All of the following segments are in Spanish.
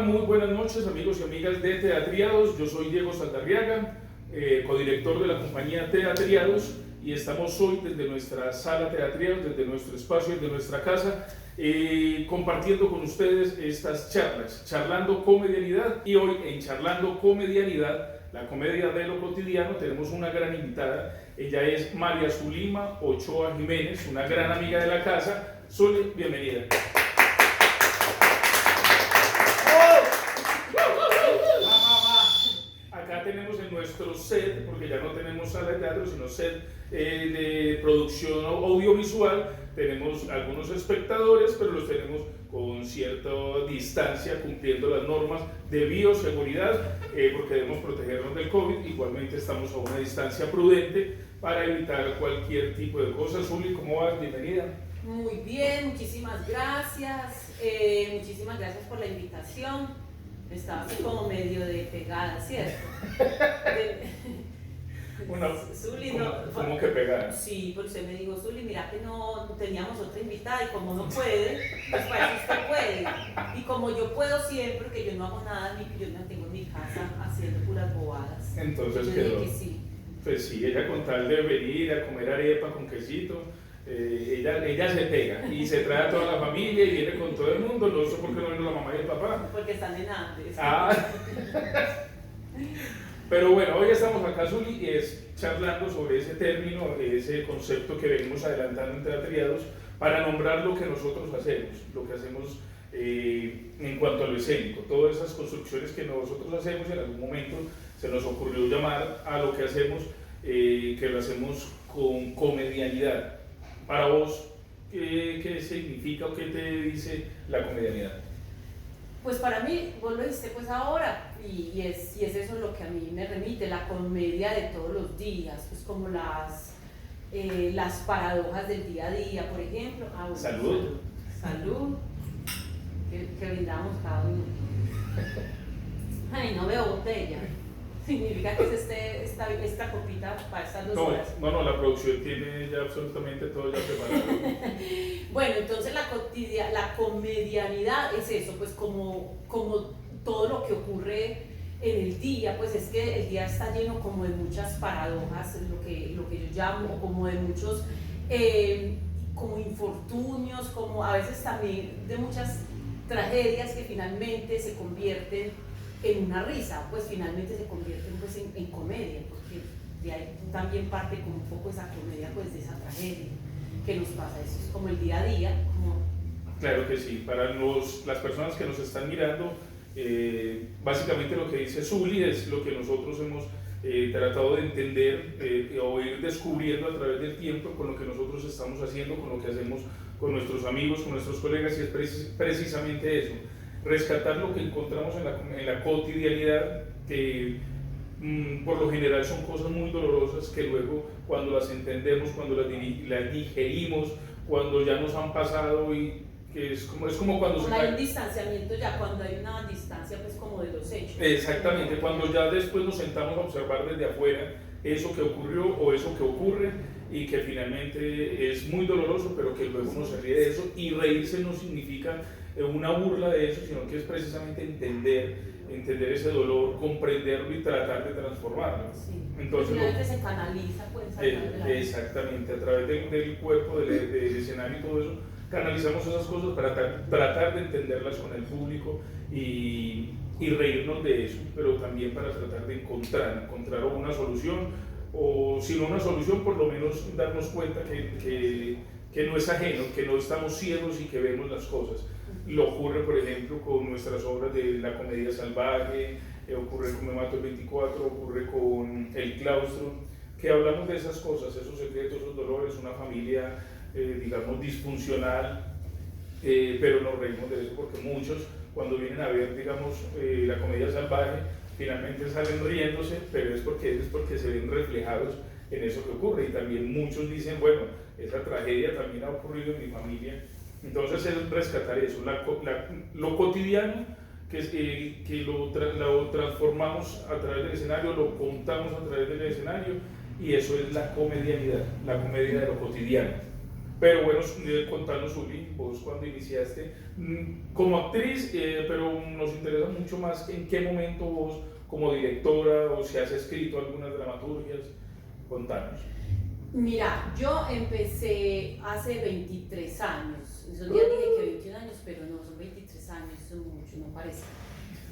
muy buenas noches amigos y amigas de Teatriados. Yo soy Diego Saldarriaga, codirector de la compañía Teatriados, y estamos hoy desde nuestra sala Teatriados, desde nuestro espacio, desde nuestra casa, compartiendo con ustedes estas charlas, Charlando Comedianidad. Y hoy en Charlando Comedianidad, la comedia de lo cotidiano, tenemos una gran invitada. Ella es María Zulima Ochoa Jiménez, una gran amiga de la casa. Zuli, bienvenida. Acá tenemos en nuestro set, porque ya no tenemos sala de teatro, sino set de producción audiovisual. Tenemos algunos espectadores, pero los tenemos con cierta distancia, cumpliendo las normas de bioseguridad, porque debemos protegernos del COVID. Igualmente estamos a una distancia prudente para evitar cualquier tipo de cosas. Zuli, ¿cómo vas? Bienvenida. Muy bien, muchísimas gracias. Muchísimas gracias por la invitación. Estaba así como medio de pegada, ¿cierto? Zuli, ¿cómo que pegada? Sí, porque usted me dijo, Zuli, mira que no teníamos otra invitada y como no puede, pues para eso usted puede. Y como yo puedo siempre, que yo no hago nada, yo me mantengo en mi casa haciendo puras bobadas. Entonces yo quedó. dije que sí. Pues sí, ella con tal de venir a comer arepa con quesito, ella se pega y se trae a toda la familia y viene con todo el mundo. No sé por qué no viene la mamá y el papá. Porque están en Andes. Pero bueno, hoy estamos acá, Zuli, y es charlando sobre ese término, ese concepto que venimos adelantando en Teatriados para nombrar lo que nosotros hacemos, lo que hacemos en cuanto a lo escénico, todas esas construcciones que nosotros hacemos. Y en algún momento se nos ocurrió llamar a lo que hacemos, que lo hacemos con comedianidad. Para vos, ¿qué significa o qué te dice la comedianidad? Pues para mí, vos lo dijiste pues ahora, y es eso lo que a mí me remite, la comedia de todos los días, pues como las paradojas del día a día, por ejemplo. Bueno, Salud. Salud, que brindamos cada uno. Ay, no veo botella. Significa que es esta copita para estas 2 horas. No, la producción tiene ya absolutamente todo ya preparado. Bueno, entonces la comedianidad es eso, pues como todo lo que ocurre en el día, pues es que el día está lleno como de muchas paradojas, lo que yo llamo, como de muchos como infortunios, como a veces también de muchas tragedias que finalmente se convierten en una risa, pues finalmente se convierten pues en comedia, porque de ahí también parte como un poco esa comedia, pues de esa tragedia que nos pasa. Eso es como el día a día. Claro que sí, para las personas que nos están mirando, básicamente lo que dice Zuli es lo que nosotros hemos tratado de entender o ir descubriendo a través del tiempo con lo que nosotros estamos haciendo, con lo que hacemos con nuestros amigos, con nuestros colegas, y es precisamente eso. Rescatar lo que encontramos en la cotidianidad, que por lo general son cosas muy dolorosas que luego cuando las entendemos, cuando las digerimos, cuando ya nos han pasado, y que es como cuando hay un distanciamiento ya, cuando hay una distancia pues como de los hechos. Exactamente, cuando ya después nos sentamos a observar desde afuera eso que ocurrió o eso que ocurre, y que finalmente es muy doloroso, pero que luego uno se ríe de eso, y reírse no significa una burla de eso, sino que es precisamente entender ese dolor, comprenderlo y tratar de transformarlo. Sí. Entonces, finalmente se canaliza pues, exactamente, a través del cuerpo, del escenario y todo eso, canalizamos esas cosas para tratar de entenderlas con el público y reírnos de eso, pero también para tratar de encontrar una solución, o si no una solución, por lo menos darnos cuenta que no es ajeno, que no estamos ciegos y que vemos las cosas. Lo ocurre, por ejemplo, con nuestras obras de la comedia salvaje, ocurre con Me Mato el 24, ocurre con El Claustro, que hablamos de esas cosas, esos secretos, esos dolores, una familia, digamos, disfuncional, pero nos reímos de eso porque muchos, cuando vienen a ver, digamos, la comedia salvaje, finalmente salen riéndose, pero es porque se ven reflejados en eso que ocurre. Y también muchos dicen, bueno, esa tragedia también ha ocurrido en mi familia. Entonces es rescatar eso, lo cotidiano, que lo transformamos a través del escenario, lo contamos a través del escenario, y eso es la comedianidad, la comedia de lo cotidiano. Pero bueno, contanos, Uli, vos cuando iniciaste como actriz, pero nos interesa mucho más en qué momento vos como directora o si has escrito algunas dramaturgias, contanos. Mira, yo empecé hace 23 años. Esos días dije que 21 años, pero no, son 23 años, son mucho, no parece.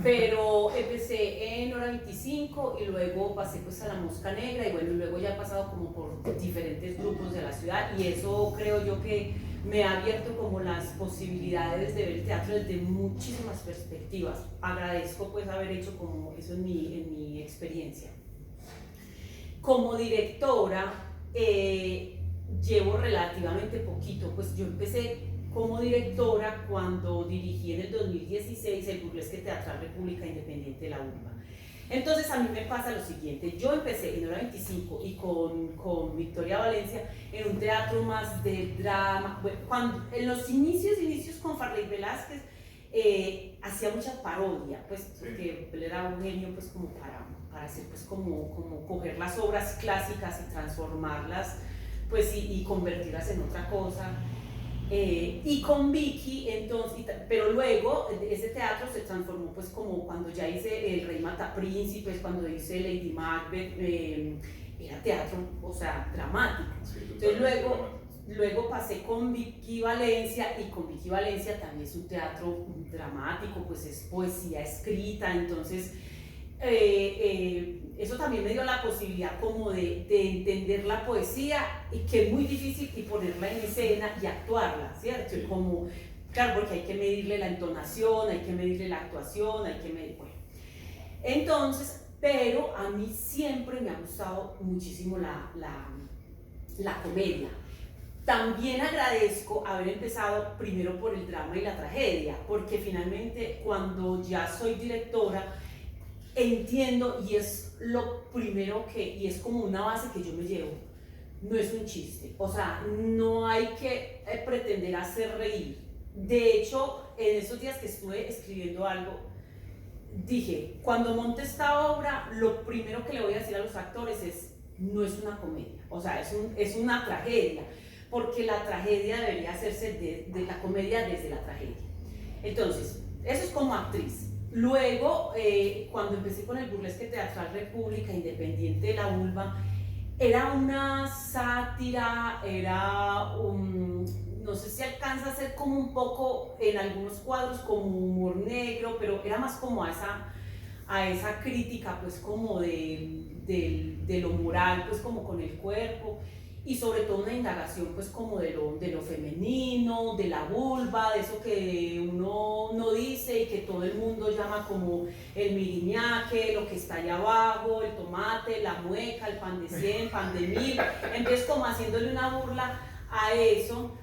Pero empecé en Hora 25 y luego pasé pues a La Mosca Negra y bueno, luego ya he pasado como por diferentes grupos de la ciudad y eso creo yo que me ha abierto como las posibilidades de ver el teatro desde muchísimas perspectivas. Agradezco pues haber hecho como eso en mi experiencia. Como directora llevo relativamente poquito, pues yo empecé como directora cuando dirigí en el 2016 el Burlesque Teatral República Independiente de la URBA. Entonces a mí me pasa lo siguiente, yo empecé en Hora 25 y con Victoria Valencia en un teatro más de drama, bueno, cuando, en los inicios con Farley Velázquez hacía mucha parodia, pues porque él era un genio pues como para hacer pues como coger las obras clásicas y transformarlas pues y convertirlas en otra cosa. Y con Vicky, entonces, pero luego ese teatro se transformó pues como cuando ya hice El Rey Mata Príncipes, cuando hice Lady Macbeth, era teatro, o sea, dramático. Sí, entonces luego pasé con Vicky Valencia y con Vicky Valencia también es un teatro dramático, pues es poesía escrita, entonces eso también me dio la posibilidad como de entender la poesía y que es muy difícil y ponerla en escena y actuarla, ¿cierto? Sí. Como, claro, porque hay que medirle la entonación, hay que medirle la actuación, hay que medir, bueno. Entonces, pero a mí siempre me ha gustado muchísimo la comedia. También agradezco haber empezado primero por el drama y la tragedia, porque finalmente cuando ya soy directora, entiendo y es lo primero y es como una base que yo me llevo, no es un chiste, o sea, no hay que pretender hacer reír. De hecho, en esos días que estuve escribiendo algo, dije, cuando monte esta obra, lo primero que le voy a decir a los actores es, no es una comedia, o sea, es una tragedia, porque la tragedia debería hacerse de la comedia desde la tragedia. Entonces, eso es como actriz. Luego, cuando empecé con el Burlesque Teatral República Independiente de la ULBA, era una sátira, no sé si alcanza a ser como un poco, en algunos cuadros, como humor negro, pero era más como a esa crítica, pues como de lo moral, pues como con el cuerpo, y sobre todo una indagación pues como de lo femenino, de la vulva, de eso que uno no dice y que todo el mundo llama como el miriñaque, lo que está allá abajo, el tomate, la mueca, el pan de 100, pan de 1000, entonces como haciéndole una burla a eso,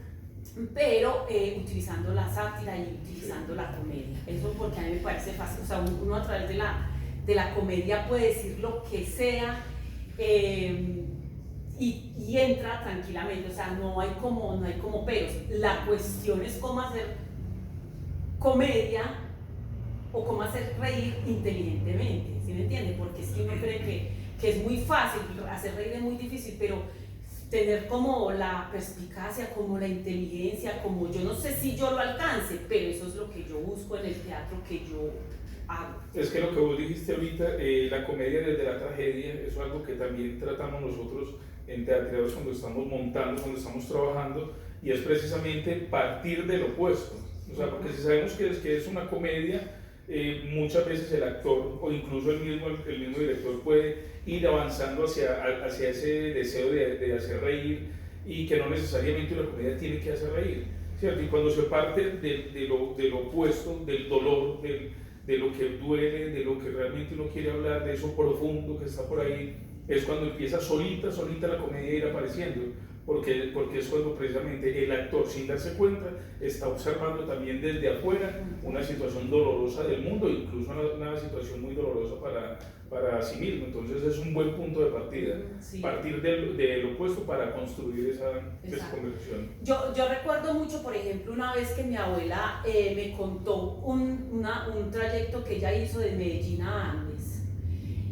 pero utilizando la sátira y utilizando la comedia. Eso porque a mí me parece fácil, o sea, uno a través de la comedia puede decir lo que sea, y entra tranquilamente, o sea, no hay como peros. La cuestión es cómo hacer comedia o cómo hacer reír inteligentemente, ¿sí me entiende? Porque es que uno cree que es muy fácil, hacer reír es muy difícil, pero tener como la perspicacia, como la inteligencia, como yo no sé si yo lo alcance, pero eso es lo que yo busco en el teatro que yo hago. Es que lo que vos dijiste ahorita, la comedia desde la tragedia, eso es algo que también tratamos nosotros en teatreros cuando estamos montando, cuando estamos trabajando, y es precisamente partir del opuesto. O sea, porque si sabemos que es una comedia, muchas veces el actor o incluso el mismo director puede ir avanzando hacia ese deseo de hacer reír y que no necesariamente una comedia tiene que hacer reír, ¿cierto? Y cuando se parte de lo opuesto, del dolor, de lo que duele, de lo que realmente uno quiere hablar, de eso profundo que está por ahí, es cuando empieza solita la comedia a ir apareciendo, porque es cuando precisamente el actor, sin darse cuenta, está observando también desde afuera una situación dolorosa del mundo, incluso una situación muy dolorosa para sí mismo. Entonces es un buen punto de partida, sí. Partir del opuesto para construir esa conversión. Yo recuerdo mucho, por ejemplo, una vez que mi abuela me contó un trayecto que ella hizo de Medellín a Andes.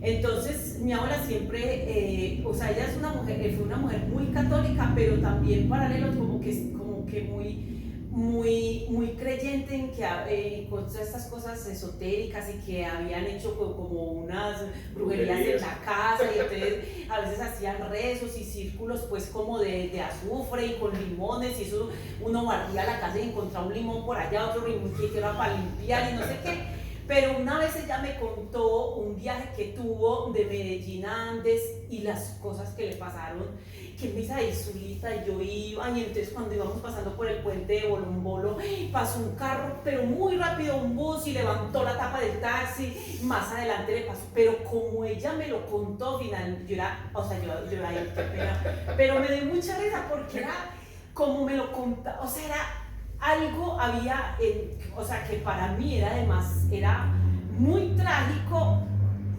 Entonces, mi abuela siempre, o sea, ella es una mujer, fue una mujer muy católica, pero también paralelo, como que muy creyente en que con todas estas cosas esotéricas y que habían hecho como unas brujerías en la casa y entonces a veces hacían rezos y círculos pues como de azufre y con limones y eso uno barría la casa y encontraba un limón por allá, otro limón que era para limpiar y no sé qué. Pero una vez ella me contó un viaje que tuvo de Medellín a Andes y las cosas que le pasaron, que me hizo ir solita y yo iba, y entonces cuando íbamos pasando por el puente de Bolombolo, pasó un carro, pero muy rápido, un bus, y levantó la tapa del taxi, más adelante le pasó, pero como ella me lo contó, final, yo era, o sea, yo era ahí, qué pena, pero me dio mucha risa porque era como me lo contaba, o sea, era algo había, o sea, que para mí era además, era muy trágico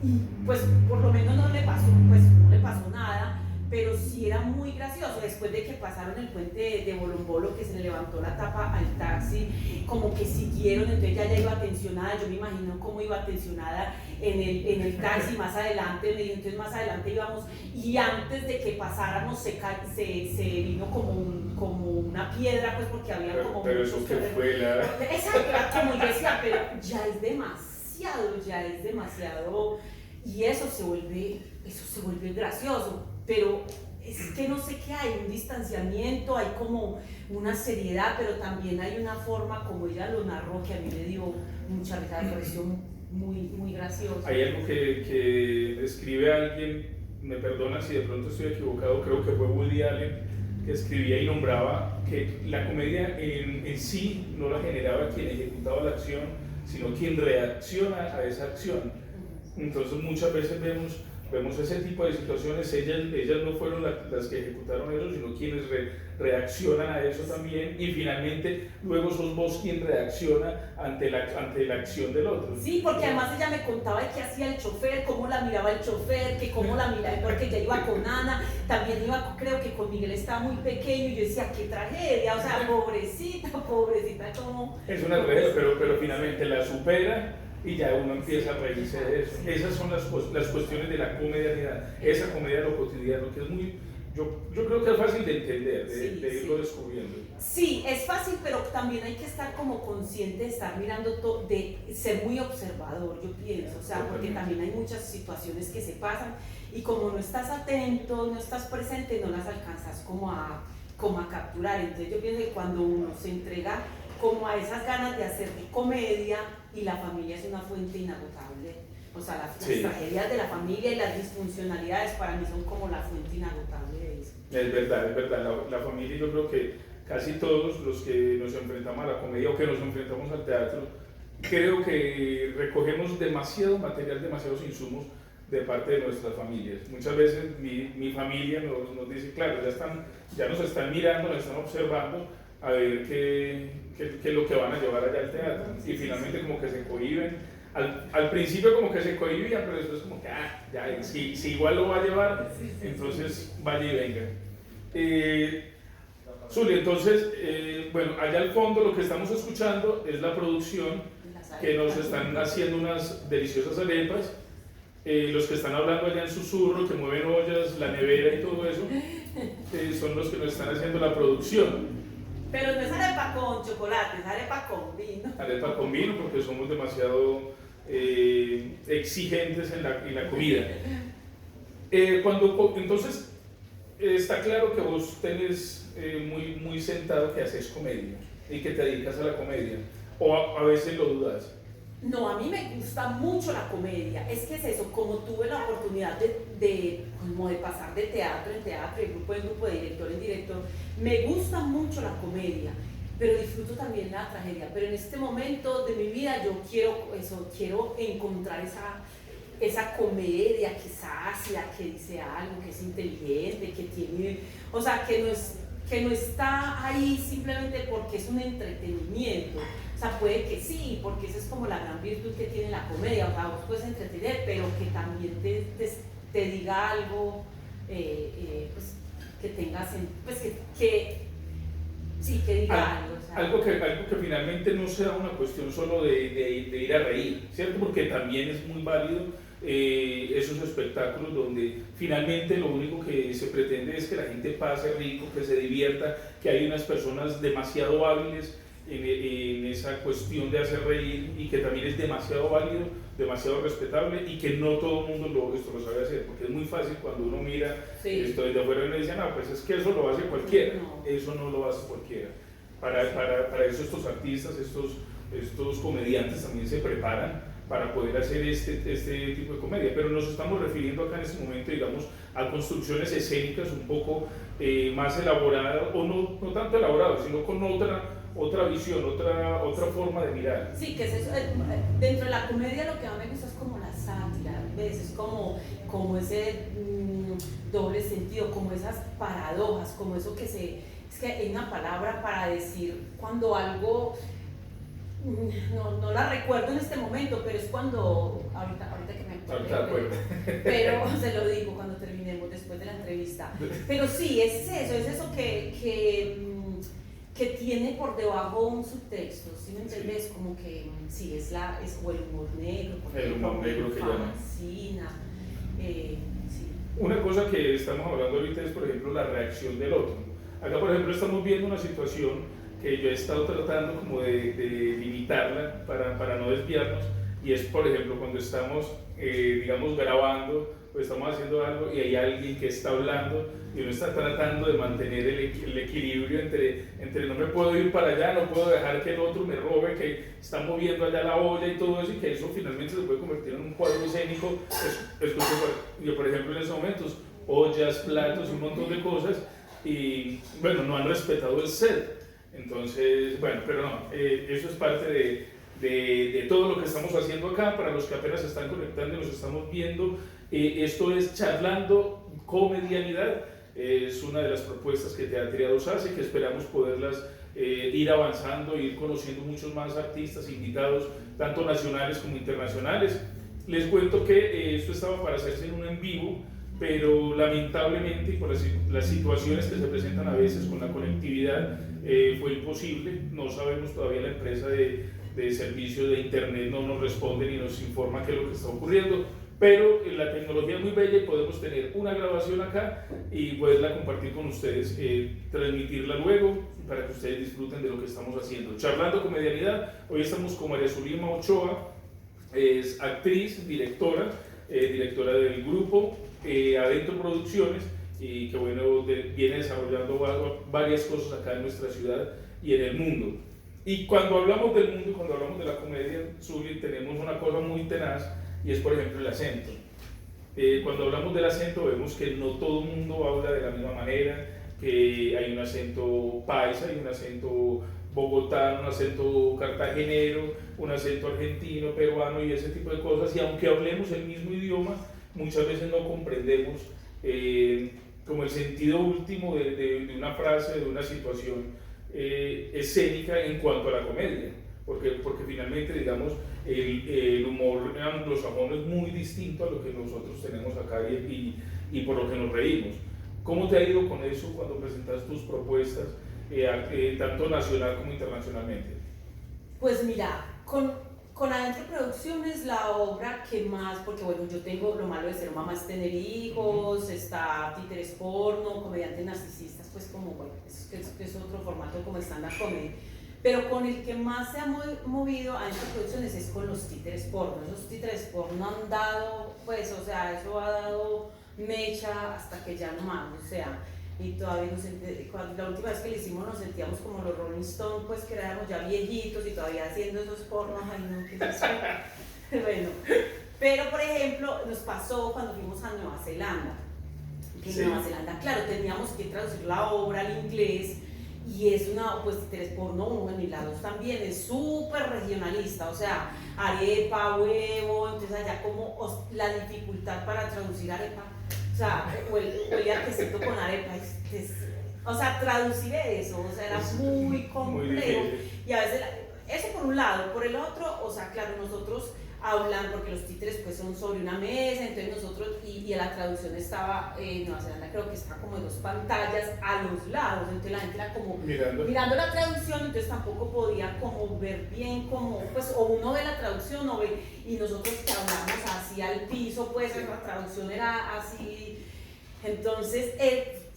y pues por lo menos no le pasó, pues no le pasó nada, pero sí era muy gracioso después de que pasaron el puente de Bolombolo, que se le levantó la tapa al taxi, como que siguieron, entonces ya iba tensionada, yo me imagino cómo iba tensionada en el taxi, más adelante me dijo, entonces más adelante íbamos, y antes de que pasáramos se vino como una piedra, pues porque había como pero muchos... eso que fue la... Exacto, como yo decía, pero ya es demasiado, y eso se vuelve gracioso, pero es que no sé qué hay, un distanciamiento, hay como una seriedad, pero también hay una forma como ella lo narró que a mí me dio mucha risa, me pareció muy gracioso. Hay algo que escribe alguien, me perdona si de pronto estoy equivocado, creo que fue Woody Allen, que escribía y nombraba que la comedia en sí no la generaba quien ejecutaba la acción, sino quien reacciona a esa acción. Entonces muchas veces vemos ese tipo de situaciones, ellas no fueron las que ejecutaron eso, sino quienes reaccionan a eso también, y finalmente luego sos vos quien reacciona ante la acción del otro. Sí, porque además ella me contaba de qué hacía el chofer, cómo la miraba el chofer, que cómo la miraba, porque ella iba con Ana, también iba, creo que con Miguel estaba muy pequeño, y yo decía, qué tragedia, o sea, pobrecita, como... Es una tragedia, pero finalmente la supera, y ya uno empieza a reírse de eso. Esas son las cuestiones de la comedianidad, esa comedia de lo cotidiano, que es muy, yo creo que es fácil de entender, de irlo descubriendo. Sí, es fácil, pero también hay que estar como consciente de estar mirando todo, de ser muy observador, yo pienso, o sea, porque también hay muchas situaciones que se pasan, y como no estás atento, no estás presente, no las alcanzas como a capturar. Entonces yo pienso que cuando uno se entrega como a esas ganas de hacer comedia, y la familia es una fuente inagotable, o sea, las tragedias de la familia y las disfuncionalidades para mí son como la fuente inagotable de eso. Es verdad, la familia, yo creo que casi todos los que nos enfrentamos a la comedia o que nos enfrentamos al teatro, creo que recogemos demasiado material, demasiados insumos de parte de nuestras familias. Muchas veces mi familia nos dice, claro, ya nos están mirando, nos están observando, a ver qué es lo que van a llevar allá al teatro, y finalmente como que se cohíben, al principio como que se cohibían, pero después como que ya, si igual lo va a llevar, entonces vaya y venga. Zuli, entonces, bueno, allá al fondo lo que estamos escuchando es la producción, que nos están haciendo unas deliciosas arepas, los que están hablando allá en susurro, que mueven ollas, la nevera y todo eso, son los que nos están haciendo la producción. Pero no es arepa con chocolate, es arepa con vino. Arepa con vino, porque somos demasiado exigentes en la comida. Entonces, está claro que vos tenés muy sentado que haces comedia y que te dedicas a la comedia, o a veces lo dudas. No, a mí me gusta mucho la comedia. Es que es eso, como tuve la oportunidad de pasar de teatro en teatro, de grupo de director en director, me gusta mucho la comedia, pero disfruto también la tragedia. Pero en este momento de mi vida yo quiero encontrar esa comedia que es ácida, que dice algo, que es inteligente, que tiene, o sea, que no está ahí simplemente porque es un entretenimiento. O sea, puede que sí, porque esa es como la gran virtud que tiene la comedia, o sea, vos puedes entretener, pero que también te diga algo, pues, que tengas, pues, que diga algo. O sea, algo que finalmente no sea una cuestión solo de ir a reír, ¿cierto? Porque también es muy válido esos espectáculos donde finalmente lo único que se pretende es que la gente pase rico, que se divierta, que hay unas personas demasiado hábiles en esa cuestión de hacer reír y que también es demasiado válido, demasiado respetable y que no todo el mundo esto lo sabe hacer, porque es muy fácil cuando uno mira esto desde afuera y uno dice, no, pues es que eso lo hace cualquiera, eso no lo hace cualquiera. Para eso estos artistas, estos comediantes también se preparan para poder hacer este tipo de comedia, pero nos estamos refiriendo acá en este momento, digamos, a construcciones escénicas un poco más elaboradas, o no tanto elaboradas, sino con otra visión, otra forma de mirar. Sí, que es eso, dentro de la comedia lo que más me gusta es como la sátira, ¿ves? Es como ese doble sentido, como esas paradojas, como eso es que hay una palabra para decir cuando algo, no la recuerdo en este momento, pero es cuando, ahorita que me acuerdo, pero se lo digo cuando terminemos después de la entrevista, pero sí, es eso que tiene por debajo un subtexto, ¿sí me entiendes? Sí. Como que sí, es o el humor negro, el humor negro que llaman. Sí. Una cosa que estamos hablando ahorita es, por ejemplo, la reacción del otro. Acá, por ejemplo, estamos viendo una situación que yo he estado tratando como de limitarla para no desviarnos, y es, por ejemplo, cuando estamos, digamos, grabando o estamos haciendo algo y hay alguien que está hablando y uno está tratando de mantener el equilibrio entre no me puedo ir para allá, no puedo dejar que el otro me robe, que está moviendo allá la olla y todo eso, y que eso finalmente se puede convertir en un cuadro escénico. Yo, por ejemplo, en esos momentos, ollas, platos y un montón de cosas, y bueno, no han respetado el set. Entonces, bueno, pero no, eso es parte de todo lo que estamos haciendo acá. Para los que apenas se están conectando y nos estamos viendo, esto es Charlando Comedianidad, es una de las propuestas que Teatriados hace, que esperamos poderlas ir avanzando, ir conociendo muchos más artistas, invitados, tanto nacionales como internacionales. Les cuento que esto estaba para hacerse en un en vivo, pero lamentablemente por las situaciones que se presentan a veces con la conectividad fue imposible. No sabemos todavía, la empresa de servicio de internet no nos responde ni nos informa qué es lo que está ocurriendo, pero la tecnología es muy bella y podemos tener una grabación acá y poderla compartir con ustedes, transmitirla luego para que ustedes disfruten de lo que estamos haciendo. Charlando Comedianidad, hoy estamos con María Zulima Ochoa, es actriz, directora del grupo Adentro Producciones, y que bueno, viene desarrollando varias cosas acá en nuestra ciudad y en el mundo. Y cuando hablamos del mundo y cuando hablamos de la comedia, Zuli, tenemos una cosa muy tenaz, y es por ejemplo el acento. Cuando hablamos del acento vemos que no todo el mundo habla de la misma manera, que hay un acento paisa, hay un acento bogotano, un acento cartagenero, un acento argentino, peruano y ese tipo de cosas, y aunque hablemos el mismo idioma, muchas veces no comprendemos como el sentido último de una frase, de una situación escénica en cuanto a la comedia, porque finalmente, digamos, el humor anglosajón es muy distinto a lo que nosotros tenemos acá y por lo que nos reímos. ¿Cómo te ha ido con eso cuando presentas tus propuestas, tanto nacional como internacionalmente? Pues mira, con Adentro Producciones, la obra que más, porque bueno, yo tengo Lo malo de ser mamá es tener hijos, está Títeres Porno, Comediantes Narcisistas, pues como bueno, es otro formato como stand-up comedy. Pero con el que más se ha movido Adentro Producciones es con los Títeres Porno. Esos Títeres Porno han dado, pues, o sea, eso ha dado mecha hasta que ya no más, o sea, y todavía la última vez que le hicimos nos sentíamos como los Rolling Stones, pues que éramos ya viejitos y todavía haciendo esos pornos, ay no, qué es eso. Bueno, pero por ejemplo nos pasó cuando fuimos a Nueva Zelanda, que en Nueva Zelanda, claro, teníamos que traducir la obra al inglés, y es una, pues Títeres Porno 1 y la 2 también es súper regionalista, o sea, arepa, huevo, entonces allá como la dificultad para traducir arepa, o sea, huele a quesito con arepa, o sea, traducir eso, o sea, era muy complejo, y a veces, eso por un lado, por el otro, o sea, claro, nosotros hablan, porque los títeres pues son sobre una mesa, entonces nosotros, y la traducción estaba en Nueva Zelanda, creo que está como en 2 pantallas a los lados, entonces la gente era como mirando la traducción, entonces tampoco podía como ver bien como, pues o uno ve la traducción o ve, y nosotros que hablamos así así al piso, pues la traducción era así. Entonces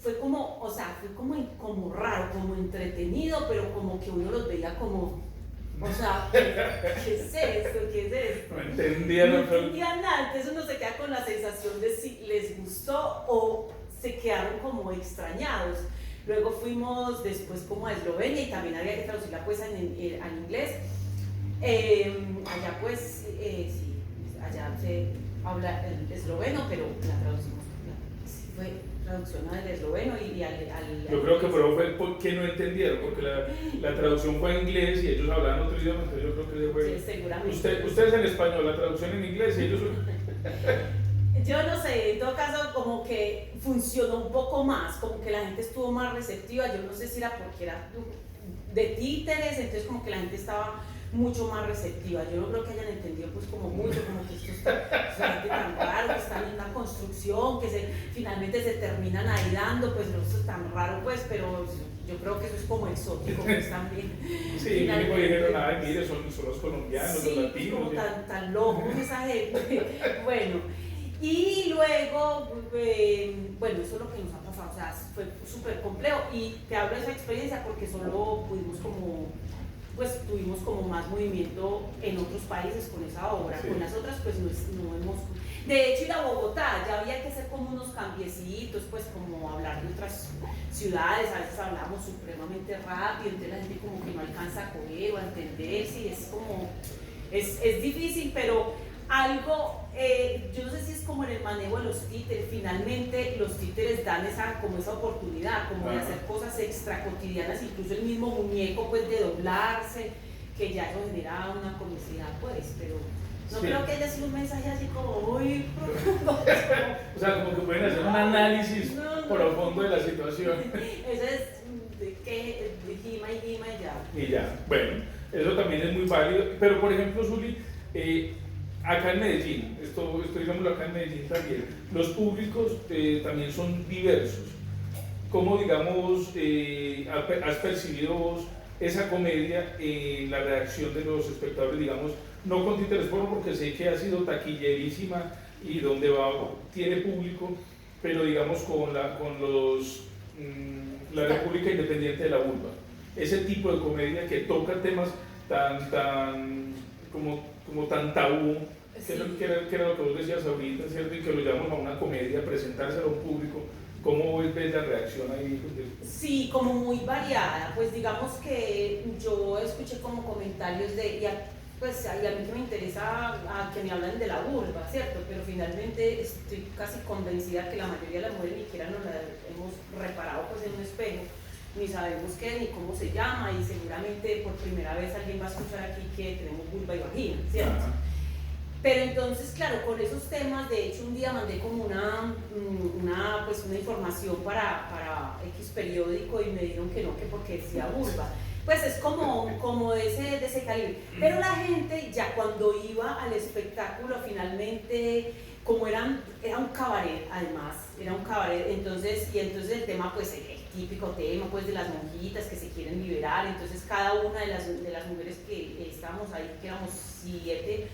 fue como, o sea, fue como raro, como entretenido, pero como que uno los veía como, o sea, ¿qué es esto? ¿Qué es esto? No entendía nada, entonces uno se queda con la sensación de si les gustó o se quedaron como extrañados. Luego fuimos después como a Eslovenia y también había que traducirla pues al inglés. Allá pues, sí, allá se habla el esloveno, pero la traducimos, fue traducción al esloveno y al yo creo que fue porque no entendieron, porque la traducción fue en inglés y ellos hablaban otro idioma, entonces yo creo que se fue. Sí, seguramente. Ustedes en español, la traducción en inglés y ellos. Yo no sé, en todo caso como que funcionó un poco más, como que la gente estuvo más receptiva, yo no sé si era porque era de títeres, entonces como que la gente estaba mucho más receptiva. Yo no creo que hayan entendido pues como mucho, como que esto está tan raro, que están en una construcción, que finalmente se terminan ahí dando, pues no es tan raro pues, pero yo creo que eso es como exótico pues también. Sí, mínimo dijeron, ay mire, son los colombianos, sí, los latinos. Como tan locos esa gente. Bueno, y luego, bueno, eso es lo que nos ha pasado, o sea, fue súper complejo y te hablo de esa experiencia porque solo pudimos como, pues tuvimos como más movimiento en otros países con esa obra, sí. Con las otras pues no hemos, de hecho ir a Bogotá ya había que hacer como unos cambiecitos, pues como hablar de otras ciudades, a veces hablamos supremamente rápido, entonces la gente como que no alcanza a coger o a entender, sí, es como, es difícil, pero algo, yo no sé si es como en el manejo de los títeres, finalmente los títeres dan como esa oportunidad, como de hacer cosas extra cotidianas, incluso el mismo muñeco pues de doblarse, que ya eso genera una comicidad pues, pero no sí. Creo que haya sido un mensaje así como muy profundo. O sea, como que pueden hacer un análisis profundo de la situación. Eso es de gima y ya. Y ya, bueno, eso también es muy válido, pero por ejemplo, Zuli, acá en Medellín, esto digámoslo acá en Medellín también, los públicos también son diversos. ¿Cómo, digamos, has percibido vos esa comedia en la reacción de los espectadores, digamos, no con títeres porno, porque sé que ha sido taquillerísima y donde va tiene público, pero digamos con la República Independiente de la Urba? Ese tipo de comedia que toca temas como tan tabú, sí. que era lo que vos decías ahorita, ¿cierto? Y que lo llamamos a una comedia, presentárselo a un público. ¿Cómo ves la reacción ahí? Sí, como muy variada, pues digamos que yo escuché como comentarios pues a mí que me interesa que me hablan de la urba, ¿cierto? Pero finalmente estoy casi convencida que la mayoría de las mujeres ni siquiera nos la hemos reparado pues en un espejo, ni sabemos qué, ni cómo se llama, y seguramente por primera vez alguien va a escuchar aquí que tenemos vulva y vagina, ¿cierto? Ajá. Pero entonces, claro, con esos temas, de hecho un día mandé como una información para X periódico y me dijeron que no, que porque decía vulva. Pues es como de ese calibre. Pero la gente ya cuando iba al espectáculo finalmente, como era un cabaret además, era un cabaret, entonces el tema pues el típico tema pues de las monjitas que se quieren liberar, entonces cada una de las mujeres que estábamos ahí, que éramos 7,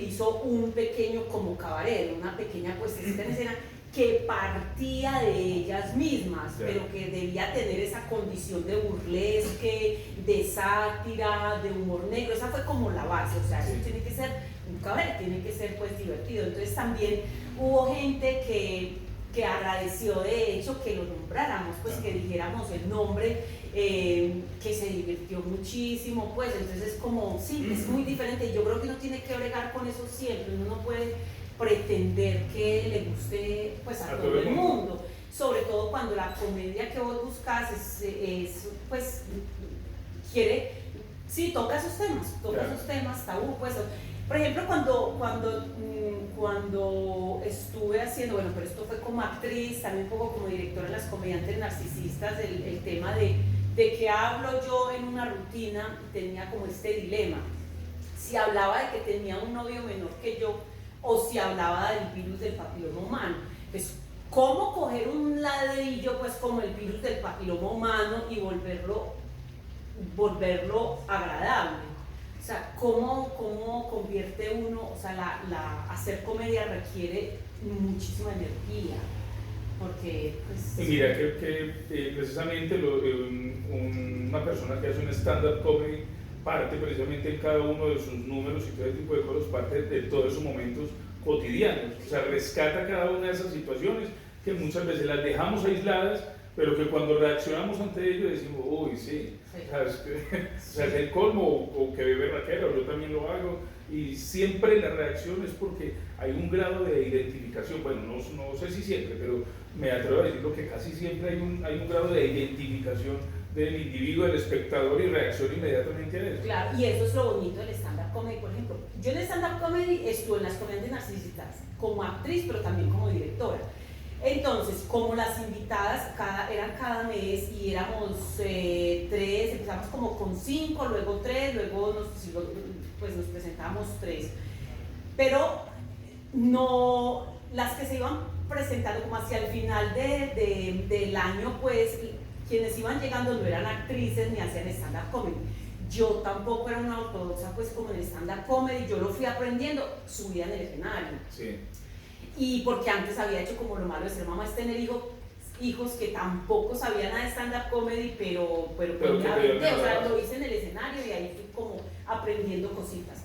hizo un pequeño como cabaret, una pequeña puestecita en escena que partía de ellas mismas, sí. Pero que debía tener esa condición de burlesque, de sátira, de humor negro. Esa fue como la base, o sea, eso tiene que ser un cabaret, tiene que ser pues divertido. Entonces también hubo gente que agradeció de hecho que lo nombráramos, pues que dijéramos el nombre, que se divirtió muchísimo, pues entonces es como, sí, es muy diferente, y yo creo que uno tiene que bregar con eso siempre, uno no puede pretender que le guste pues a todo el mundo, sobre todo cuando la comedia que vos buscas es pues quiere, sí, toca esos temas tabú, pues. Por ejemplo, cuando estuve haciendo, bueno, pero esto fue como actriz, también un poco como directora en Las Comediantes Narcisistas, el tema de que hablo yo en una rutina, tenía como este dilema, si hablaba de que tenía un novio menor que yo, o si hablaba del virus del papiloma humano. Pues, ¿cómo coger un ladrillo, pues como el virus del papiloma humano y volverlo agradable? O sea, ¿cómo convierte uno? O sea, hacer comedia requiere muchísima energía, porque pues... Y mira que precisamente una persona que hace un stand-up comedy parte precisamente en cada uno de sus números y todo ese tipo de cosas, parte de todos esos momentos cotidianos, o sea, rescata cada una de esas situaciones que muchas veces las dejamos aisladas, pero que cuando reaccionamos ante ello decimos, uy, sí, Sí. o sea, es el colmo, o que bebe raquera, o yo también lo hago, y siempre la reacción es porque hay un grado de identificación, bueno, no sé si siempre, pero me atrevo a decirlo que casi siempre hay un grado de identificación del individuo, del espectador, y reacciona inmediatamente a eso. Claro, y eso es lo bonito del stand-up comedy, por ejemplo. Yo en el stand-up comedy estuve en las comedias narcisistas como actriz, pero también como directora. Entonces, como las invitadas eran cada mes y éramos 3, empezamos como con 5, luego 3, luego nos presentamos 3. Pero no, las que se iban presentando como hacia el final del año, pues quienes iban llegando no eran actrices ni hacían stand-up comedy. Yo tampoco era una ortodoxa pues como en el stand-up comedy, yo lo fui aprendiendo, subía en el escenario. Sí. Y porque antes había hecho como lo malo de ser mamá, es tener hijos que tampoco sabían nada de stand-up comedy, pero pues me aventé, o sea, lo hice en el escenario y ahí fui como aprendiendo cositas.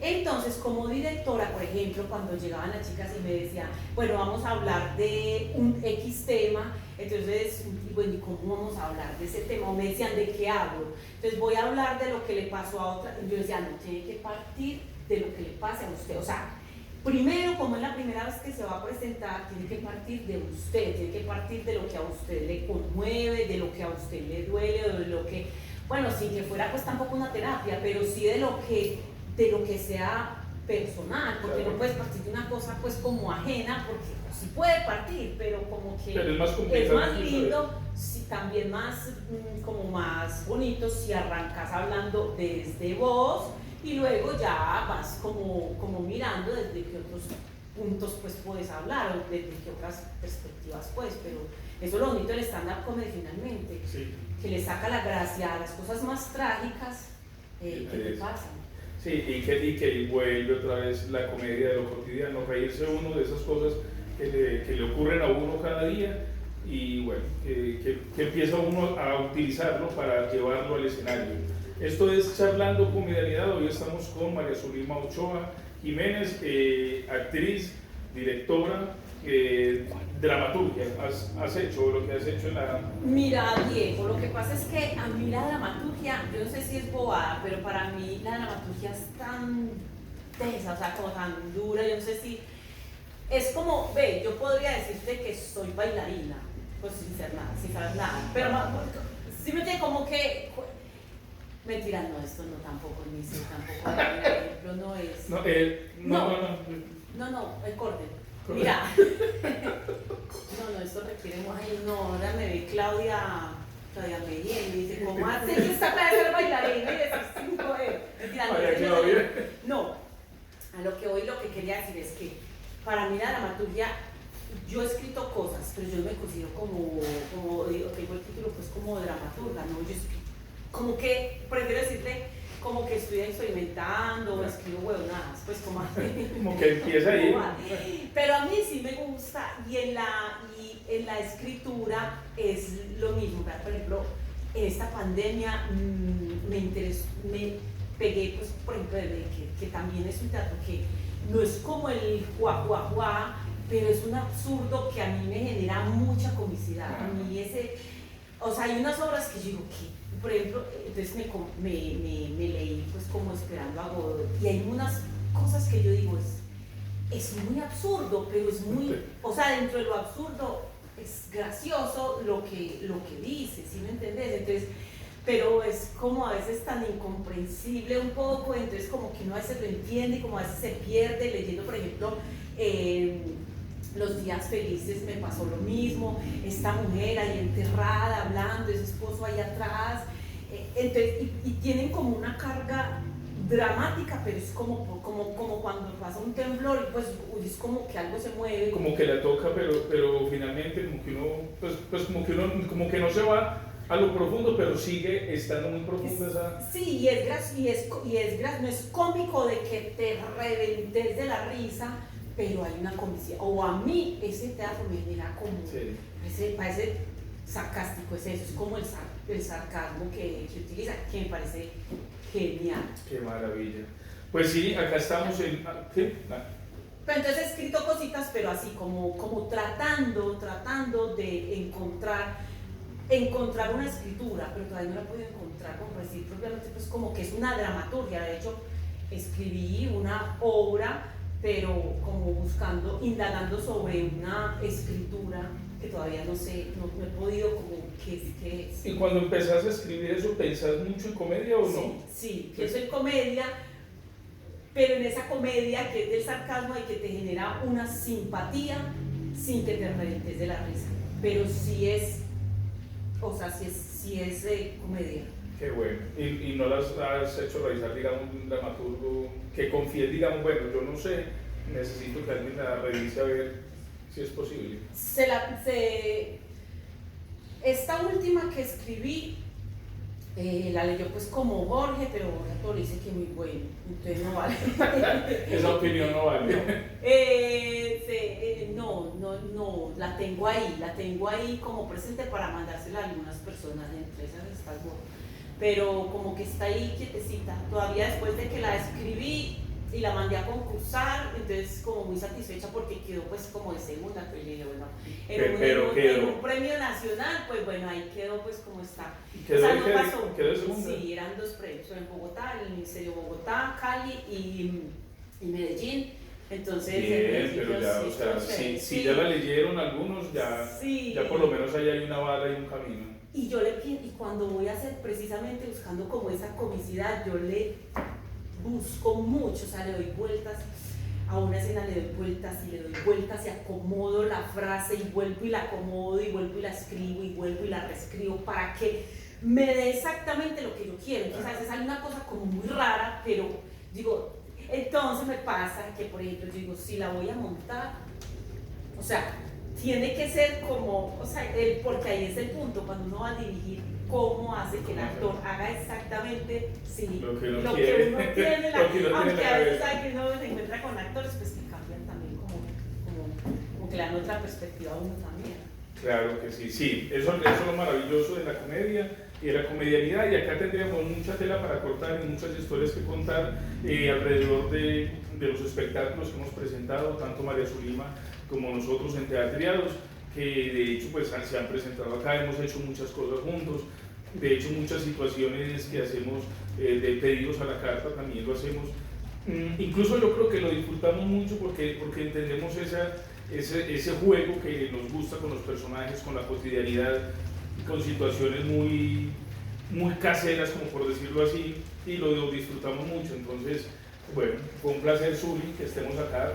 Entonces, como directora, por ejemplo, cuando llegaban las chicas y me decían, bueno, vamos a hablar de un X tema, entonces, bueno, ¿y cómo vamos a hablar de ese tema? O me decían, ¿de qué hablo? Entonces, voy a hablar de lo que le pasó a otra. Y yo decía, no, tiene que partir de lo que le pase a usted. O sea, primero, como es la primera vez que se va a presentar, tiene que partir de usted, tiene que partir de lo que a usted le conmueve, de lo que a usted le duele, de lo que, bueno, sin que fuera pues tampoco una terapia, pero sí de lo que sea personal, porque no puedes partir de una cosa pues como ajena, porque sí puede partir, pero como que es más lindo, sí, también más como más bonito si arrancas hablando desde vos y luego ya vas como mirando desde qué otros puntos pues puedes hablar o desde qué otras perspectivas pues, pero eso es lo bonito del stand-up comedy finalmente, Sí. que le saca la gracia a las cosas más trágicas que te pasan. Sí, y que vuelve otra vez la comedia de lo cotidiano, reírse uno de esas cosas que le ocurren a uno cada día, y bueno, que empieza uno a utilizarlo para llevarlo al escenario. Esto es Charlando Comedialidad. Hoy estamos con María Zulima Ochoa Jiménez, actriz, directora, dramaturgia. ¿Has hecho lo que has hecho en la...? Mira, Diego, lo que pasa es que a mí la dramaturgia, yo no sé si es bobada, pero para mí la dramaturgia es tan tesa, o sea, como tan dura, yo no sé si... Es como, ve, yo podría decirte que soy bailarina, pues sin ser nada, sin saber nada, pero sí me tiene como que... Mentira, no, esto no tampoco, ni sé, tampoco, el ejemplo no es... No, el corte. Mira, no, esto requiere más. Ay, no, ahora me ve Claudia Medellín y dice, ¿cómo hace que esta clase de ser bailarina y decir 5 Mentira, no, a lo que hoy lo que quería decir es que para mí la dramaturgia, yo he escrito cosas, pero yo no me considero como tengo el título pues como dramaturga, ¿no? Yo como que prefiero decirle como que estoy experimentando o escribo huevonadas, pues como que empieza ahí. Pero a mí sí me gusta y en la escritura es lo mismo. Por ejemplo, en esta pandemia me pegué, pues, por ejemplo, de que también es un teatro que no es como el guaguaguá, pero es un absurdo que a mí me genera mucha comicidad. A mí o sea, hay unas obras que yo digo que, por ejemplo, entonces me leí pues como Esperando a Godot y hay unas cosas que yo digo es muy absurdo, pero es muy, o sea, dentro de lo absurdo es gracioso lo que dice, ¿sí me entendés? Entonces, pero es como a veces tan incomprensible un poco, entonces como que uno a veces lo entiende y como a veces se pierde leyendo, por ejemplo, Los días felices me pasó lo mismo, esta mujer ahí enterrada hablando, ese esposo ahí atrás, entonces, y tienen como una carga dramática, pero es como cuando pasa un temblor y pues es como que algo se mueve. Como que la toca, pero finalmente como que uno, pues como que no se va a lo profundo, pero sigue estando muy profunda esa... Sí, no es cómico de que te reventes de la risa, pero hay una comicidad. O a mí ese teatro me genera como, Sí. parece sarcástico, es eso, es como el sarcasmo que utiliza, que me parece genial. Qué maravilla. Pues sí, acá estamos en... ¿sí? Pero entonces he escrito cositas, pero así como tratando de encontrar una escritura, pero todavía no la he podido encontrar, como decir propiamente, pues como que es una dramaturgia. De hecho, escribí una obra, pero como indagando sobre una escritura que todavía no sé, no he podido como qué es. ¿Y cuando empezaste a escribir eso, pensás mucho en comedia o no? Sí, pienso en comedia, pero en esa comedia que es del sarcasmo y que te genera una simpatía sin que te reventes de la risa, pero sí es comedia. Qué bueno. ¿Y no las has hecho revisar, digamos, un dramaturgo que confíes, digamos, bueno, yo no sé, necesito que alguien la revise a ver si es posible? Esta última que escribí, la leyó pues como Jorge, pero Jorge dice que muy bueno, entonces no vale. Esa opinión no vale. No, la tengo ahí como presente para mandársela a algunas personas, entre esas está Jorge. Pero como que está ahí quietecita, todavía después de que la escribí y la mandé a concursar, entonces como muy satisfecha porque quedó pues como de segunda, pues yo dije, bueno, en un premio nacional, pues bueno, ahí quedó pues como está. ¿Quedó, o sea, no pasó. ¿Quedó de segunda? Sí, eran 2 premios, en Bogotá, el Ministerio de Bogotá, Cali y Medellín. Entonces, bien, pero ya, o sea, si ya la leyeron algunos, ya por lo menos ahí hay una vara y un camino. Y cuando voy a hacer, precisamente buscando como esa comicidad, yo le busco mucho, o sea, le doy vueltas a una escena, le doy vueltas y acomodo la frase y vuelvo y la acomodo y vuelvo y la escribo y vuelvo y la reescribo para que me dé exactamente lo que yo quiero. Entonces a veces sale una cosa como muy rara, pero digo, entonces me pasa que, por ejemplo, yo digo, si la voy a montar, o sea, tiene que ser como, o sea, porque ahí es el punto, cuando uno va a dirigir, cómo hace que el actor haga exactamente lo que uno tiene, aunque a veces cabeza. sabe que uno se encuentra con actores pues que cambian también como que le dan otra perspectiva a uno también. Claro que sí, sí, eso es lo maravilloso de la comedia y de la comedianidad, y acá tendríamos mucha tela para cortar y muchas historias que contar alrededor de los espectáculos que hemos presentado, tanto María Zulima como nosotros en Teatriados, que de hecho pues se han presentado acá, hemos hecho muchas cosas juntos, de hecho muchas situaciones que hacemos de pedidos a la carta también lo hacemos, incluso yo creo que lo disfrutamos mucho porque entendemos ese juego que nos gusta con los personajes, con la cotidianidad, con situaciones muy caseras, como por decirlo así, y lo disfrutamos mucho. Entonces, bueno, fue un placer, Zuli, que estemos acá